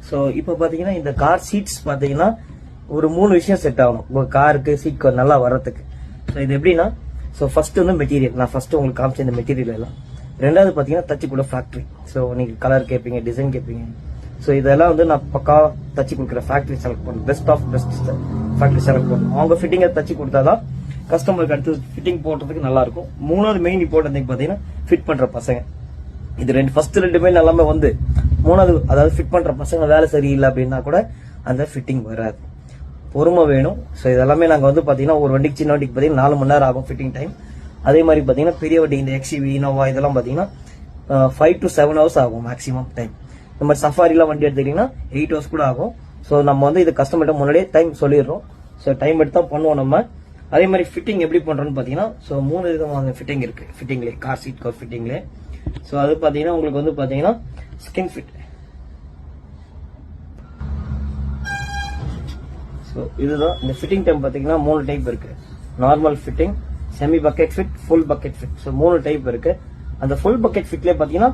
So இப்போ பார்த்தீங்கன்னா இந்த கார் சீட்ஸ் பார்த்தீங்கன்னா ஒரு 3 விஷயம் செட் ஆகணும் உங்க காருக்கு சீட் நல்லா வர்றதுக்கு. ஸோ இது எப்படின்னா, ஸோ ஃபர்ஸ்ட் வந்து மெட்டீரியல், நான் ஃபர்ஸ்ட் உங்களுக்கு காமிச்ச இந்த மெட்டீரியல் எல்லாம். ரெண்டாவது பார்த்தீங்கன்னா தச்சு கூட ஃபேக்டரி. ஸோ நீங்க கலர் கேட்பீங்க, டிசைன் கேட்பீங்க. ஸோ இதெல்லாம் வந்து நான் பக்கா தச்சு கொடுக்குற ஃபேக்டரி செலக்ட் பண்ணணும், best of best factory select பண்ணணும். அவங்க ஃபிட்டிங்கை தச்சு கொடுத்தாதான் கஸ்டமருக்கு அடுத்து ஃபிட்டிங் போடுறதுக்கு நல்லா இருக்கும். மூணாவது மெயின் இம்பார்ட்டன்ட் பார்த்தீங்கன்னா ஃபிட் பண்ற பசங்க. இது ஃபர்ஸ்ட் ரெண்டுமே நல்லாமே வந்து மூணாவது, அதாவது ஃபிட் பண்ற பசங்க வேலை சரியில்லை அப்படின்னா கூட அந்த ஃபிட்டிங் வராது. பொறுமை வேணும். ஸோ இதெல்லாமே நாங்க வந்து பாத்தீங்கன்னா ஒரு வண்டிக்கு, சின்ன வண்டிக்கு பாத்தீங்கன்னா 4 மணி நேரம் ஆகும் ஃபிட்டிங் டைம். அதே மாதிரி பாத்தீங்கன்னா பெரிய வண்டி இந்த எக்ஸிவி, இனோவா இதெல்லாம் பாத்தீங்கன்னா 5 to 7 hours ஆகும் மேக்ஸிமம் டைம். இந்த மாதிரி சஃபாரிலாம் வண்டி எடுத்துக்கிட்டீங்கன்னா 8 hours கூட ஆகும். ஸோ நம்ம வந்து இது கஸ்டமர்கிட்ட முன்னாடியே டைம் சொல்லிடுறோம். ஸோ டைம் எடுத்து தான் பண்ணுவோம் நம்ம. அதே மாதிரி ஃபிட்டிங் எப்படி பண்றோம்னு பாத்தீங்கன்னா, ஸோ 3 விதமான ஃபிட்டிங் இருக்கு ஃபிட்டிங்லேயே, கார் சீட் கவர் ஃபிட்டிங்லேயே. ஸோ அது பாத்தீங்கன்னா உங்களுக்கு வந்து பாத்தீங்கன்னா ஸ்கின் ஃபிட். ஸோ இதுதான் இந்த ஃபிட்டிங் டைம் பாத்தீங்கன்னா 3 டைப் இருக்கு. Normal fitting, semi bucket fit, full bucket fit. So 3 type இருக்கு. அந்த ஃபுல் பக்கெட் ஃபிட்லேயே பாத்தீங்கன்னா,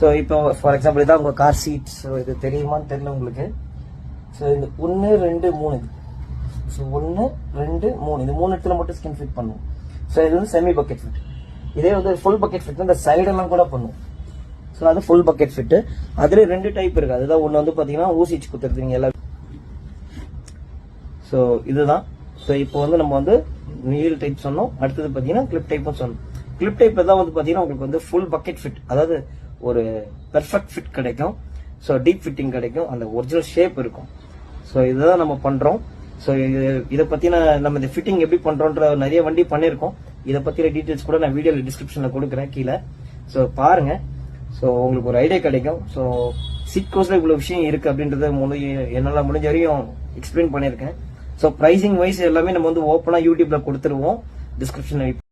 ஸோ இப்போ ஃபார் எக்ஸாம்பிள் இதான் உங்க கார் சீட். ஸோ இது தெரியுமான்னு தெரியல உங்களுக்கு. ஸோ இந்த 1 2 3 இது. ஸோ 1 2 3 இந்த 3 இடத்துல மட்டும் ஸ்கின் ஃபிட் பண்ணுவோம். ஸோ இது வந்து செமி பக்கெட் ஃபிட். இதே வந்து ஃபுல் பக்கெட் ஃபிட் இந்த சைடெல்லாம் கூட பண்ணுவோம். ஸோ அது ஃபுல் பக்கெட் ஃபிட். அதுல 2 டைப் இருக்கு. அதுதான் ஒன்று வந்து பாத்தீங்கன்னா ஊசி குத்துறதுங்க எல்லாம். ஸோ இதுதான். ஸோ இப்போ வந்து நம்ம வந்து நீல் டைப் சொன்னோம், அடுத்தது பாத்தீங்கன்னா கிளிப் டைப்பும் சொன்னோம். கிளிப் டைப் தான் வந்து பாத்தீங்கன்னா உங்களுக்கு வந்து ஃபுல் பக்கெட் ஃபிட், அதாவது ஒரு பெர்ஃபெக்ட் ஃபிட் கிடைக்கும். ஸோ டீப் ஃபிட்டிங் கிடைக்கும், அந்த ஒரிஜினல் ஷேப் இருக்கும். ஸோ இதுதான் நம்ம பண்றோம். ஸோ இதை பத்தின நம்ம இந்த ஃபிட்டிங் எப்படி பண்றோன்ற நிறைய வண்டி பண்ணிருக்கோம். இதை பத்தின டீடைல்ஸ் கூட நான் வீடியோ டிஸ்கிரிப்ஷன்ல கொடுக்குறேன் கீழே. ஸோ பாருங்க. ஸோ உங்களுக்கு ஒரு ஐடியா கிடைக்கும். ஸோ சீட் கோர்ஸ்ல இவ்வளவு விஷயம் இருக்கு அப்படின்றத என்னால முடிஞ்ச வரையும் எக்ஸ்பிளைன் பண்ணிருக்கேன். ஸோ பிரைசிங் வைஸ் எல்லாமே நம்ம வந்து ஓப்பனா யூடியூப்ல கொடுத்துருவோம் டிஸ்கிரிப்ஷன்ல.